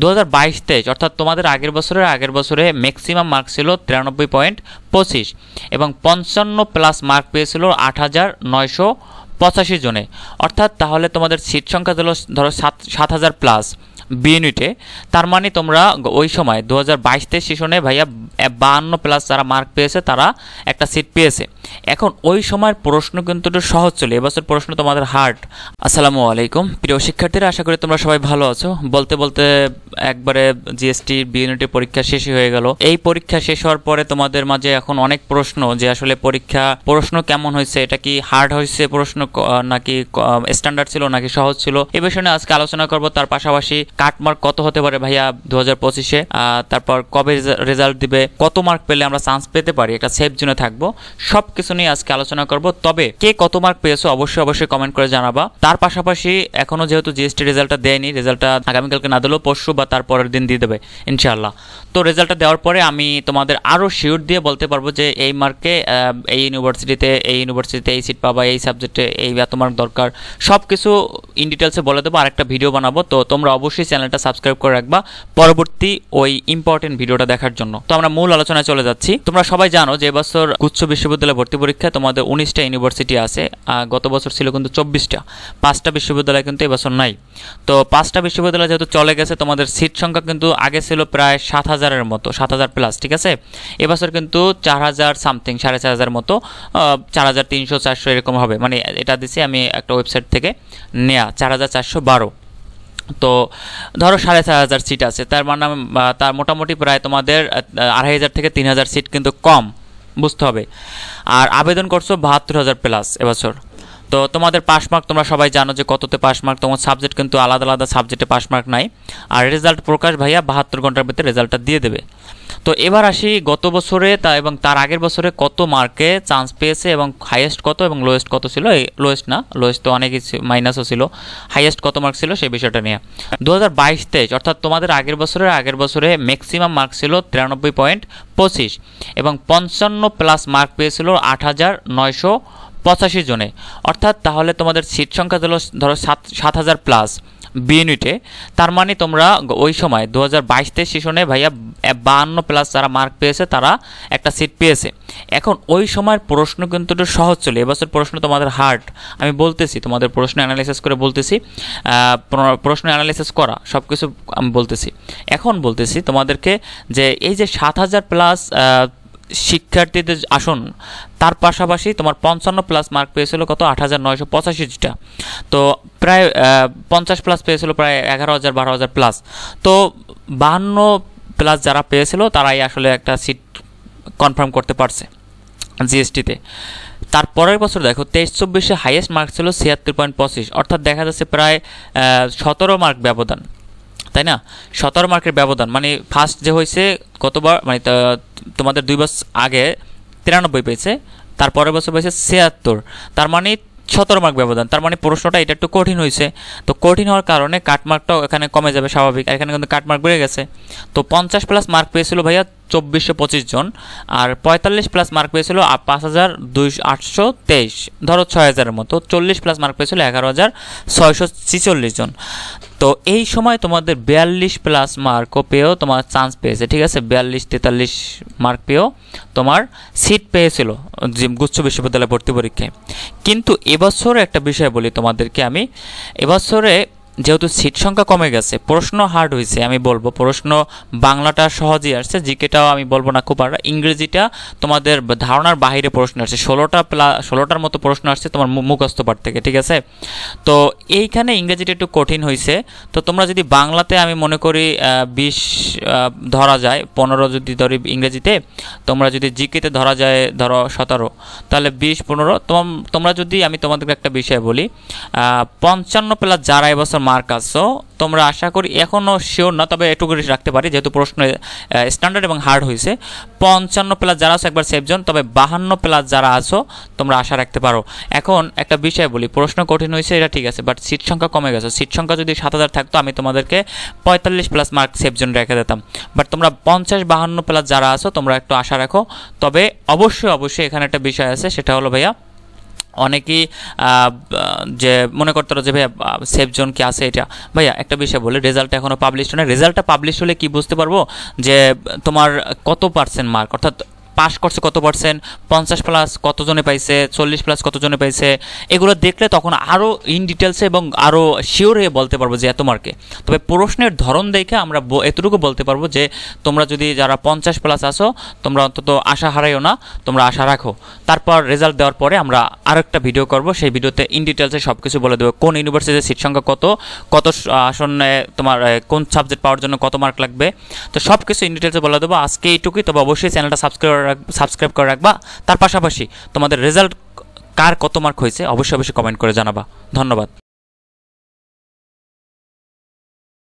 2022-23 অর্থাৎ তোমাদের আগের বছরে ম্যাক্সিমাম মার্ক ছিল 93.25 এবং 55 প্লাস মার্ক পেয়েছিল 8,985 জনে। অর্থাৎ তাহলে তোমাদের সিট সংখ্যা ধরো 7,000 প্লাস বি ইউনিটে। তার মানে তোমরা ওই সময় 2022-23 সেশনে ভাইয়া 52 প্লাস যারা মার্ক পেয়েছে তারা একটা সিট পেয়েছে। এখন ওই সময়ের প্রশ্ন কিন্তু একটু সহজ ছিল, এবছর প্রশ্ন তোমাদের হার্ড। আসসালামু আলাইকুম প্রিয় শিক্ষার্থীরা, আশা করি তোমরা সবাই ভালো আছো। বলতে বলতে একবারে জিএসটি বি ইউনিটের পরীক্ষা শেষই হয়ে গেল। এই পরীক্ষা শেষ হওয়ার পরে তোমাদের মাঝে এখন অনেক প্রশ্ন যে আসলে প্রশ্ন কেমন হয়েছে, এটা কি হার্ড হয়েছে প্রশ্ন নাকি স্ট্যান্ডার্ড ছিল নাকি সহজ ছিল, এ বিষয়ে নিয়ে আজকে আলোচনা করব। তার পাশাপাশি কাটমার্ক কত হতে পারে ভাইয়া 2025-এ, তারপর কবে রেজাল্ট দিবে, কত মার্ক পেলে আমরা চান্স পেতে পারি, একটা সেফ জোনে থাকবো, সবকিছু নিয়ে আজকে আলোচনা করব। তবে কে কত মার্ক পেয়েছো অবশ্যই কমেন্ট করে জানাবা। তার পাশাপাশি এখনো যেহেতু জিএসটি রেজাল্টটা দেয়নি, রেজাল্টটা আগামীকালকে না দিলেও পরশু বা তার পরের দিন দিয়ে দেবে ইনশাআল্লাহ। তো রেজাল্টটা দেওয়ার পরে আমি তোমাদের আরও শিওর দিয়ে বলতে পারবো যে এই মার্কে এই ইউনিভার্সিটিতে এই সিট পাবা, এই সাবজেক্টে এই এত মার্ক দরকার, সব কিছু ইন ডিটেলসে বলে দেবো। আরেকটা ভিডিও বানাবো, তো তোমরা অবশ্যই চ্যানেলটা সাবস্ক্রাইব করে রাখবা পরবর্তী ওই ইম্পর্টেন্ট ভিডিওটা দেখার জন্য। তো আমরা মূল আলোচনায় চলে যাচ্ছি। তোমরা সবাই জানো যে এবছর গুচ্ছ বিশ্ববিদ্যালয় ভর্তি পরীক্ষা তোমাদের 19টা ইউনিভার্সিটি আছে, গত বছর ছিল কিন্তু 24টা, 5টা বিশ্ববিদ্যালয় কিন্তু এবছর নাই। তো 5টা বিশ্ববিদ্যালয় যেহেতু চলে গেছে, তোমাদের সিট সংখ্যা কিন্তু আগে ছিল প্রায় 7,000-এর মতো, 7,000 প্লাস, ঠিক আছে। এবছর কিন্তু 4,000 সামথিং, 4,500 মতো, 4,300 400 এরকম হবে। মানে এটা দিছি আমি একটা ওয়েবসাইট থেকে নেয়া, 4,412। তো ধরো 4,500 সিট আছে, তার মোটামুটি প্রায় তোমাদের 2,500 থেকে 3,000 সিট কিন্তু কম, বুঝতে হবে। আর আবেদন করছো 72,000 প্লাস এবছর। তো তোমাদের পাস মার্ক তোমরা সবাই জানো যে কততে পাস মার্ক, তোমার সাবজেক্ট কিন্তু আলাদা সাবজেক্টে পাস মার্ক নাই। আর রেজাল্ট প্রকাশ ভাইয়া 72 ঘন্টার ভিতরে রেজাল্টটা দিয়ে দেবে। তো এবার আসি গত বছরে এবং তার আগের বছরে কত মার্কে চান্স পেয়েছে এবং হাইয়েস্ট কত এবং লোয়েস্ট কত ছিল। লোয়েস্ট তো অনেকই মাইনাসও ছিল, হাইয়েস্ট কত মার্ক ছিল সেই বিষয়টা নিয়ে। 2022-23 অর্থাৎ তোমাদের আগের বছরে ম্যাক্সিমাম মার্ক ছিল 93.25 এবং 55 প্লাস মার্ক পেয়েছিল 8,985 জনে। অর্থাৎ তাহলে তোমাদের সিট সংখ্যা ধরো 7,000 প্লাস বি ইউনিটে। তার মানে তোমরা ওই সময় 2022-23 সেশনে ভাইয়া 52 প্লাস যারা মার্ক পেয়েছে তারা একটা সিট পেয়েছে। এখন ওই সময়ের প্রশ্ন কিন্তু একটু সহজ ছিল, এবছর প্রশ্ন তোমাদের হার্ড। আমি বলতেছি তোমাদের প্রশ্ন অ্যানালাইসিস করে বলতেছি, প্রশ্ন অ্যানালাইসিস করা সব কিছু আমি বলতেছি। এখন বলতেছি তোমাদেরকে যে এই যে 7,000 প্লাস শিক্ষার্থীদের আসন, তার পাশাপাশি তোমার 55 প্লাস মার্ক পেয়েছিল কত, 8,985টা। তো প্রায় 50 প্লাস পেয়েছিল প্রায় 11,000 12,000 প্লাস। তো 52 প্লাস যারা পেয়েছিল তারাই আসলে একটা সিট কনফার্ম করতে পারছে জিএসটিতে। তারপরের বছর দেখো 23-24-এ হাইয়েস্ট মার্ক ছিল 76.25, অর্থাৎ দেখা যাচ্ছে প্রায় 17 মার্ক ব্যবধান, তাই না? 17 মার্কের ব্যবধান, মানে ফার্স্ট যে হয়েছে গতবার, মানে তোমাদের 2 বছর আগে 93 পেয়েছে, তারপরের বছর পেয়েছে 76, তার মানে 17 মার্ক ব্যবধান। তার মানে প্রশ্নটা এটা একটু কঠিন হয়েছে। তো কঠিন হওয়ার কারণে কাটমার্কটাও এখানে কমে যাবে স্বাভাবিক, এখানে কিন্তু কাটমার্ক বেড়ে গেছে। তো 50 প্লাস মার্ক পেয়েছিল ভাইয়া 2,425 জন, আর 45 প্লাস মার্ক পেয়েছিল 5,823, ধরো 6,000-এর মতো। 40 প্লাস মার্ক পেয়েছিল 11,646 জন। তো এই সময় তোমাদের 42 প্লাস মার্কও পেয়েও তোমার চান্স পেয়েছে, ঠিক আছে। 42-43 মার্ক পেয়েও তোমার সিট পেয়েছিল গুচ্ছ বিশ্ববিদ্যালয় ভর্তি পরীক্ষায়। কিন্তু এবছর একটা বিষয় বলি তোমাদেরকে আমি, এবছরে যেহেতু সিট সংখ্যা কমে গেছে, প্রশ্ন হার্ড হয়েছে। আমি বলবো প্রশ্ন বাংলাটা সহজেই আসছে, জিকেটাও আমি বলবো না খুব হার্ড, ইংরেজিটা তোমাদের ধারণার বাইরে প্রশ্ন আসছে। 16টার মতো প্রশ্ন আসছে তোমার মুখস্থ পাঠ থেকে, ঠিক আছে। তো এইখানে ইংরেজিটা একটু কঠিন হয়েছে। তো তোমরা যদি বাংলাতে আমি মনে করি 20 ধরা যায়, 15 যদি ধরি ইংরেজিতে, তোমরা যদি জিকেতে ধরা যায় ধরো 17, তাহলে 20-15। তোমরা যদি আমি তোমাদেরকে একটা বিষয় বলি, 55 প্লাস যারা এবছর মার্ক আসছো, তোমরা আশা করি এখনও শিওর না, তবে এটুকু রাখতে পারি যেহেতু প্রশ্ন স্ট্যান্ডার্ড এবং হার্ড হয়েছে। 55 প্লাস যারা আছো একবার সেফজন, তবে 52 প্লাস যারা আছো তোমরা আশা রাখতে পারো। এখন একটা বিষয় বলি, প্রশ্ন কঠিন হয়েছে এটা ঠিক আছে, বাট সিট সংখ্যা কমে গেছে। সিট সংখ্যা যদি 7,000 থাকতো আমি তোমাদেরকে 45 প্লাস মার্ক সেফজন রেখে দিতাম। বাট তোমরা 50-52 প্লাস যারা আছো তোমরা একটু আশা রাখো। তবে অবশ্যই এখানে একটা বিষয় আছে, সেটা হলো ভাইয়া অনেকেই যে মনে করতে পারো যে ভাইয়া সেফ জোন কি আছে এটা। ভাইয়া একটা বিষয় বলে, রেজাল্টটা এখনও পাবলিশ হয় না। রেজাল্টটা পাবলিশ হলে কি বুঝতে পারবো যে তোমার কত পার্সেন্ট মার্ক, অর্থাৎ পাস করছে কত পার্সেন্ট, 50 প্লাস কতজনে পাইছে, 40 প্লাস কতজনে পাইছে, এগুলো দেখলে তখন আরও ইন ডিটেলসে এবং আরও শিওর হয়ে বলতে পারবো যে এত মার্কে। তবে প্রশ্নের ধরন দেখে আমরা এতটুকু বলতে পারবো যে তোমরা যদি যারা 50 প্লাস আসো তোমরা অন্তত আশা হারাইও না, তোমরা আশা রাখো। তারপর রেজাল্ট দেওয়ার পরে আমরা আরেকটা ভিডিও করব, সেই ভিডিওতে ইন ডিটেলসে সব কিছু বলে দেবো, কোন ইউনিভার্সিটির সিট সংখ্যা কত, কত আসনে তোমার কোন সাবজেক্ট পাওয়ার জন্য কত মার্ক লাগবে, তো সব কিছু ইন ডিটেলসে বলে দেবো। আজকে এইটুকুই। তবে অবশ্যই চ্যানেলটা সাবস্ক্রাইব করে রাখবা। তার পাশাপাশি তোমাদের রেজাল্ট কার কত মার্ক হয়েছে অবশ্যই কমেন্ট করে জানাবা। ধন্যবাদ।